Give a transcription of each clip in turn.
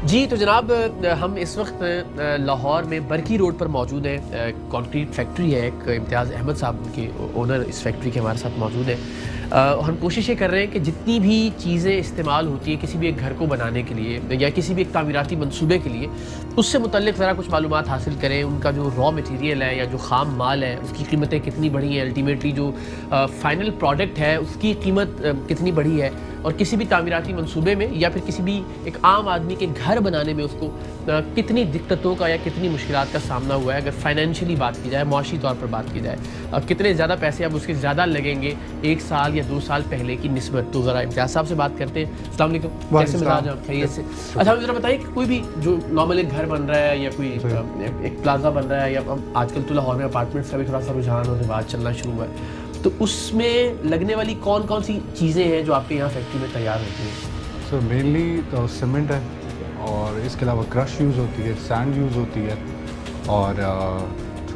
जी तो जनाब, हम इस वक्त लाहौर में बरकी रोड पर मौजूद हैं। कंक्रीट फैक्ट्री है, एक इम्तियाज़ अहमद साहब उनके ओनर इस फैक्ट्री के हमारे साथ मौजूद हैं। हम कोशिश ये कर रहे हैं कि जितनी भी चीज़ें इस्तेमाल होती हैं किसी भी एक घर को बनाने के लिए या किसी भी एक तामीराती मंसूबे के लिए, उससे मुतल्लिक़ ज़रा कुछ मालूमात हासिल करें। उनका जो रॉ मटीरियल है या जो ख़ाम माल है उसकी कीमतें कितनी बढ़ी हैं, अल्टीमेटली जो फ़ाइनल प्रोडक्ट है उसकी कीमत कितनी बढ़ी है, और किसी भी तामीराती मंसूबे में या फिर किसी भी एक आम आदमी के घर बनाने में उसको कितनी दिक्कतों का या कितनी मुश्किलात का सामना हुआ है। अगर फाइनेंशियली बात की जाए, मुआशी तौर पर बात की जाए, कितने ज़्यादा पैसे अब उसके ज़्यादा लगेंगे 1 साल या 2 साल पहले की निस्बत। तो ज़रा इम्तियाज़ साहब से बात करते हैं। अस्सलाम वालेकुम, कैसे मिजाज आप? खैरियत से? अच्छा, मुझे ज़रा बताइए कि कोई भी जो नॉर्मल एक घर बन रहा है या कोई एक प्लाजा बन रहा है, या आजकल तो लाहौर में अपार्टमेंट्स का भी थोड़ा सा रुझान और रिवाज चलना शुरू हुआ है, तो उसमें लगने वाली कौन कौन सी चीज़ें हैं जो आपके यहाँ फैक्ट्री में तैयार होती हैं? सर मेनली तो सीमेंट है, और इसके अलावा क्रश यूज़ होती है, सैंड यूज़ होती है, और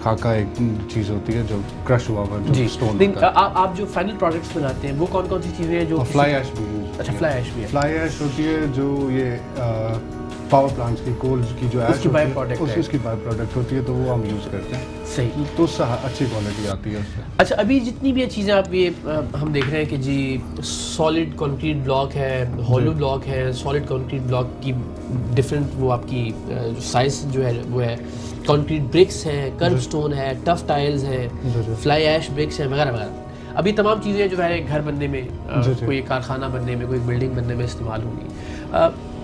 खाका एक चीज़ होती है जो क्रश हुआ हुआ जो स्टोन होता है। आप जो फाइनल प्रोडक्ट्स बनाते हैं वो कौन कौन सी चीज़ें हैं जो फ्लाई ऐश भी यूज़? अच्छा, फ्लाई ऐश भी है। फ्लाई ऐश होती है जो ये पावर प्लांट्स की कोल की जो ऐश उसकी बाय प्रोडक्ट है, उसकी बाय प्रोडक्ट होती है, तो वो हम यूज़ करते हैं। सही, तो उससे अच्छी क्वालिटी आती है उससे। अच्छा, अभी जितनी भी चीज़ें आप ये हम देख रहे हैं कि जी सॉलिड कंक्रीट ब्लॉक है, हॉलो ब्लॉक है, सॉलिड कंक्रीट ब्लॉक की डिफरेंट वो आपकी जो साइज जो है वो है, कंक्रीट ब्रिक्स हैं, कर्व स्टोन है, टफ टाइल्स हैं, फ्लाई ऐश ब्रिक्स हैं, वगैरह वगैरह। अभी तमाम चीज़ें जो है घर बनने में, कोई कारखाना बनने में, कोई बिल्डिंग बनने में इस्तेमाल होंगी।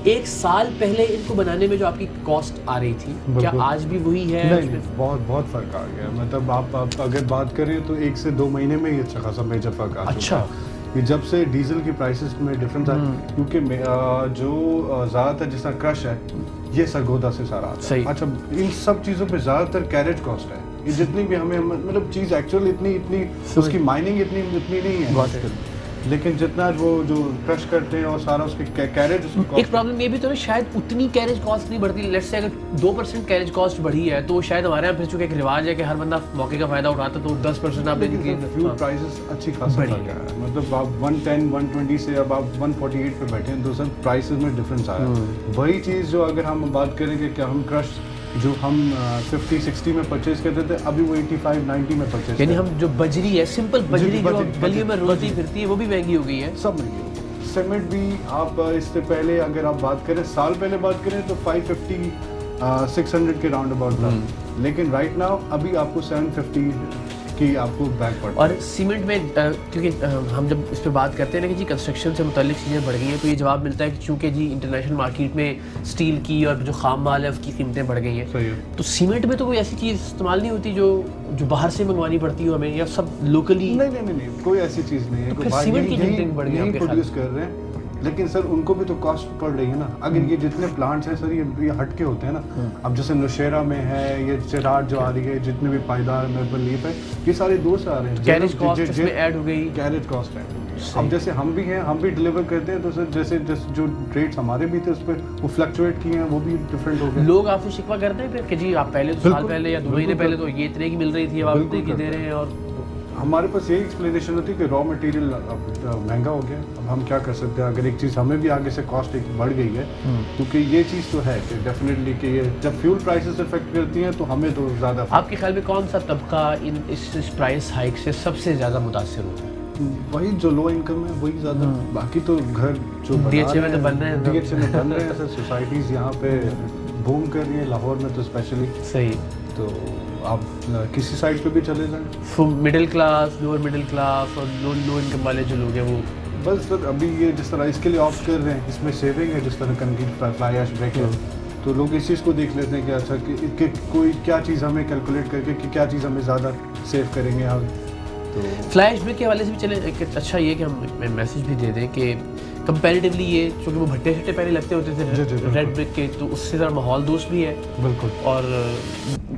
1 साल पहले इनको बनाने में जो आपकी कॉस्ट आ रही थी, क्या आज भी वही है? नहीं, बहुत फ़र्क आ गया। मतलब आप अगर बात करें तो 1 से 2 महीने में ही अच्छा खासा मेजर फ़र्क आ चुका है। ये जब से डीजल की प्राइसेस में डिफरेंस आया, क्योंकि जो ज़्यादातर जिस तरह क्रश है ये सरगोदा से सारा आता है। अच्छा, इन सब चीज़ों पे ज़्यादातर कैरेज कॉस्ट है। ये जितनी भी हमें मतलब चीज़ एक्चुअली इतनी उसकी माइनिंग इतनी नहीं है, लेकिन जितना वो जो क्रश करते हैं और सारा उसके कैरेज, एक प्रॉब्लम ये भी तो है शायद उतनी कैरेज कॉस्ट नहीं बढ़ती। लेट्स से अगर 2% कैरेज कॉस्ट बढ़ी है तो शायद हमारे यहाँ फिर चूंकि एक रिवाज है कि हर बंदा मौके का फायदा उठाता, तो 10% आप फ्यूल प्राइसेस अच्छी खासा बढ़ गया है। मतलब आप 110 120 से अब आप 148 पे बैठे हैं, तो सर प्राइसेस में डिफरेंस आया। वही चीज़ जो अगर हम बात करेंगे कि हम क्रश जो हम 50-60 में परचेज करते थे, अभी वो 85-90 में परचेज, यानी हम जो बजरी है, सिंपल बजरी जो गलियों में रोती फिरती है, वो भी महंगी हो गई है। सब महंगी हो गई। सीमेंट भी आप इससे पहले अगर आप बात करें, साल पहले बात करें तो 550-600 के राउंड अबाउट था, लेकिन राइट नाउ अभी आपको 750 की आपको बैक पड़ता है। और सीमेंट में क्योंकि हम जब इस पर बात करते हैं ना कि जी कंस्ट्रक्शन से मुताल्लिक चीज़ें बढ़ गई हैं, तो ये जवाब मिलता है कि चूँकि जी इंटरनेशनल मार्केट में स्टील की और जो खाम माल है उसकी कीमतें बढ़ गई हैं, तो सीमेंट में तो कोई ऐसी चीज़ इस्तेमाल नहीं होती जो बाहर से मंगवानी पड़ती हो हमें, या सब लोकली? नहीं, कोई ऐसी चीज़ नहीं है। तो फिर सीमेंट की कीमतें बढ़ गई, प्रोड्यूस कर रहे हैं, लेकिन सर उनको भी तो कॉस्ट पड़ रही है ना। अगर ये जितने प्लांट्स हैं सर ये हटके होते हैं ना। अब जैसे नौशेरा में है, ये चिराग जो आ रही है, जितने भी पायदार मेपल लीफ है, ये सारे दो से आ रहे हैं। कैरेज कॉस्ट इसमें ऐड हो गई, कैरेज कॉस्ट ऐड हो गई। अब जैसे हम भी हैं, हम भी डिलीवर करते हैं, तो सर जैसे जो रेट्स हमारे भी थे उस पर वो फ्लक्चुएट किए हैं, वो भी डिफरेंट हो गए। लोग आपसे शिकवा करते हैं फिर कि जी आप पहले तो साल पहले या 2 महीने पहले तो ये इतने की मिल रही थी, अब आप इतने की दे रहे हैं? और हमारे पास यही एक्सप्लेनेशन होती है कि रॉ मटेरियल महंगा हो गया। अब हम क्या कर सकते हैं, अगर एक चीज़ हमें भी आगे से कॉस्ट एक बढ़ गई है, क्योंकि ये चीज़ तो है कि डेफिनेटली कि ये जब फ्यूल प्राइसेस इफेक्ट करती हैं तो हमें तो ज़्यादा। आपके ख्याल में कौन सा तबका इस प्राइस हाइक से सबसे ज़्यादा मुतासिर होता है? वही जो लो इनकम है वही ज़्यादा। बाकी तो घर जो DHA में बन रहे हैं सर, सोसाइटीज़ यहाँ पे बूम कर रही है, लाहौर में तो स्पेशली। सही, तो आप किसी साइड पे भी चले जाएं, middle class, lower middle class और लो इनकम वाले जो लोग हैं वो बस सर अभी ये जिस तरह इसके लिए ऑप्ट कर रहे हैं, इसमें सेविंग है, जिस तरह कंक्रीट फ्लाई ऐश ब्रेक है, तो लोग इस चीज़ को देख लेते हैं कि अच्छा कि कोई क्या चीज़ हमें कैलकुलेट करके कि क्या चीज़ हमें ज़्यादा सेव करेंगे हम। तो फ्लाई ऐश ब्रेक के हवाले से भी चले एक अच्छा ये कि हम मैसेज भी दे दें कि कंपैरेटिवली ये चूँकि वो भट्टे शट्टे पहले लगते होते थे रेड ब्रिक के, तो उससे ज़रा माहौल दोस्त भी है। बिल्कुल। और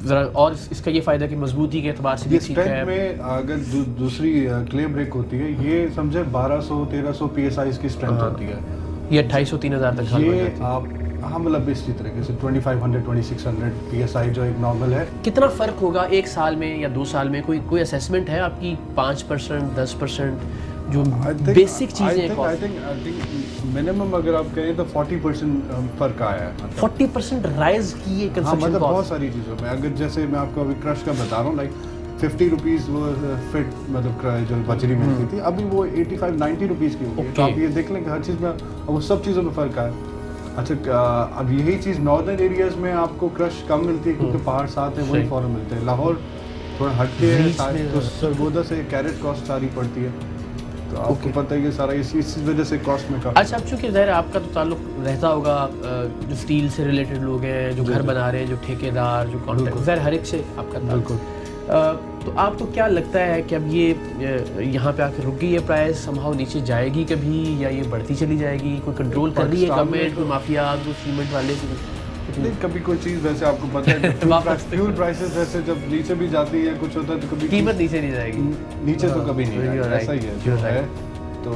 ज़रा और इसका ये फ़ायदा कि मजबूती के एतबार से भी ठीक है। में अगर दूसरी क्ले ब्रिक होती है, ये समझे 1200-1300 PSI की स्ट्रेंथ होती है, ये 2500-3000 तक ये आप हाँ मतलब इसी तरीके से 2500-2600 PSI जो एक नॉर्मल है। कितना फ़र्क होगा 1 साल में या 2 साल में? कोई असेसमेंट है आपकी? 5%, 10%? जो बेसिक चीज़ें आई थिंक मिनिमम अगर आप कहें तो 40% फर्क आया है। 40% राइज की ये कंस्ट्रक्शन मतलब बहुत सारी चीज़ों में। अगर जैसे मैं आपको अभी क्रश का बता रहा हूँ, लाइक 50 रुपीज़ वो फिट मतलब जो बजरी मिलती थी, अभी वो 85-90 रुपीज़ की हो गई। तो आप ये देख लें कि हर चीज़ में वो सब चीज़ों में फ़र्क आया। अच्छा, अब यही चीज़ नॉर्दर्न एरियाज़ में आपको क्रश कम मिलती है क्योंकि पहाड़ साथ है, वही फ़ौरन मिलते हैं। लाहौर थोड़ा हटके है तो सरगोदा से कैरेट कॉस्ट सारी पड़ती है, तो आपको पता है ये सारा इस वजह से कॉस्ट में काफ़ी। अच्छा, अब चूँकि ज़ाहिर आपका तो ताल्लुक रहता होगा जो स्टील से रिलेटेड लोग हैं, जो घर बना रहे हैं, जो ठेकेदार, जो कॉन्ट्रैक्ट, ज़ाहिर हर एक से आपका बिल्कुल। तो आपको क्या लगता है कि अब ये यहाँ पे आके रुक गई है प्राइस, समहाउ नीचे जाएगी कभी, या ये बढ़ती चली जाएगी? कोई कंट्रोल कर रही है गवर्नमेंट, कोई माफिया, कोई सीमेंट वाले? नहीं, कभी कोई चीज़ वैसे आपको पता है फ्यूल प्राइसेस वैसे जब नीचे भी जाती है कुछ होता है तो कभी कीमत नीचे नहीं जाएगी, नीचे तो कभी नहीं आएगी, ऐसा ही है। तो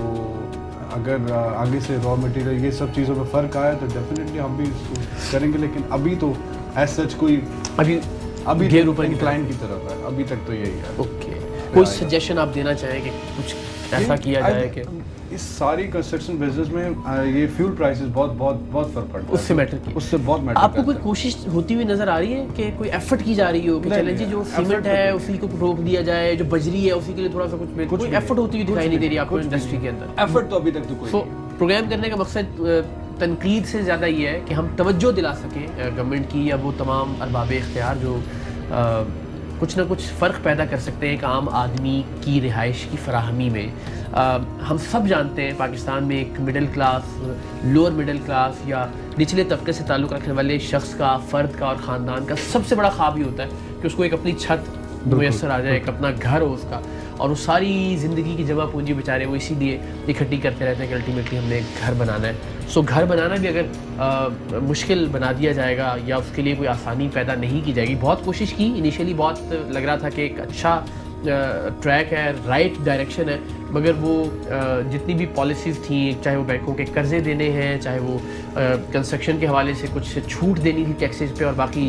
अगर आगे से रॉ मटेरियल ये सब चीज़ों में फ़र्क आया तो डेफिनेटली हम भी करेंगे, लेकिन अभी तो एज सच कोई अभी ढेर ऊपर इंक्लाइन की तरफ है, अभी तक तो यही है। ओके, कोई सजेशन आप देना चाहें कि कुछ ऐसा किया जाए कि इस सारी कंस्ट्रक्शन बिजनेस में ये फ्यूल प्राइसेस बहुत फर्क पड़ता है, उससे मैटर किया, उससे बहुत मैटर। आपको कोई कोशिश होती हुई नजर आ रही है कि कोई एफर्ट की जा रही हो कि चलें जी जो सीमेंट है उसी को रोक दिया जाए, जो बजरी है उसी के लिए थोड़ा सा कुछ कोई एफर्ट होती हुई दिखाई नहीं दे रही आपको इंडस्ट्री के अंदर? एफर्ट तो अभी तक तो कोई प्रोग्राम करने का मकसद तनकीद से ज़्यादा ये है कि हम तवज्जो दिला सकें गवर्नमेंट की या वो तमाम अरबाब इख्तियार जो कुछ ना कुछ फ़र्क पैदा कर सकते हैं एक आम आदमी की रिहाइश की फराहमी में। हम सब जानते हैं पाकिस्तान में एक middle class, lower middle class या निचले तबके से ताल्लुक़ रखने वाले शख्स का, फ़र्द का और ख़ानदान का सबसे बड़ा ख्वाब ही होता है कि उसको एक अपनी छत मुयसर आ जाए, एक अपना घर हो उसका, और वो सारी ज़िंदगी की जमा पूंजी बेचारे वो इसीलिए इकट्ठी करते रहते हैं कि अल्टीमेटली हमने एक घर बनाना है। सो घर बनाना भी अगर मुश्किल बना दिया जाएगा या उसके लिए कोई आसानी पैदा नहीं की जाएगी, बहुत कोशिश की इनिशियली, बहुत लग रहा था कि एक अच्छा ट्रैक है, राइट डायरेक्शन है, मगर वो जितनी भी पॉलिसीज़ थी, चाहे वो बैंकों के कर्जे देने हैं, चाहे वो कंस्ट्रक्शन के हवाले से कुछ छूट देनी थी टैक्सेस पे और बाकी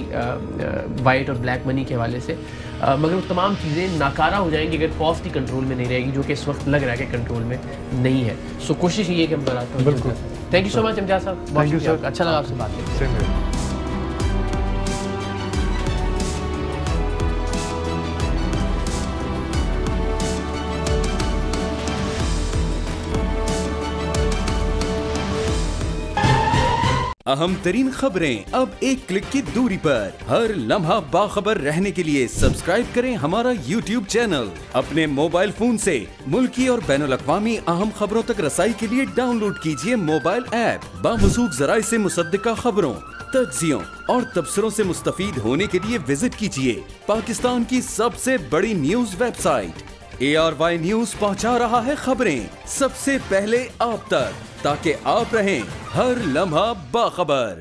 वाइट और ब्लैक मनी के हवाले से, मगर वो तमाम चीज़ें नाकारा हो जाएंगी अगर कॉस्ट ही कंट्रोल में नहीं रहेगी, जो कि इस वक्त लग रहा है कि कंट्रोल में नहीं है। सो कोशिश ये है कि हम बढ़ाते हैं। बिल्कुल, थैंक यू सो मच इम्तियाज़ साहब, थैंक यू सर, अच्छा लगा आपसे बात करके। अहम तरीन खबरें अब एक क्लिक की दूरी पर, हर लम्हा बाखबर रहने के लिए सब्सक्राइब करें हमारा YouTube चैनल। अपने मोबाइल फोन से मुल्की और बैनुल-अक़वामी अहम खबरों तक रसाई के लिए डाउनलोड कीजिए मोबाइल ऐप। बामसूख ज़राए से मुसद्दिक़ा खबरों, तज्ज़ियों और तबसरों से मुस्तफ़ीद होने के लिए विजिट कीजिए पाकिस्तान की सबसे बड़ी न्यूज वेबसाइट। ARY न्यूज पहुंचा रहा है खबरें सबसे पहले आप तक, ताकि आप रहें हर लम्हा बाखबर।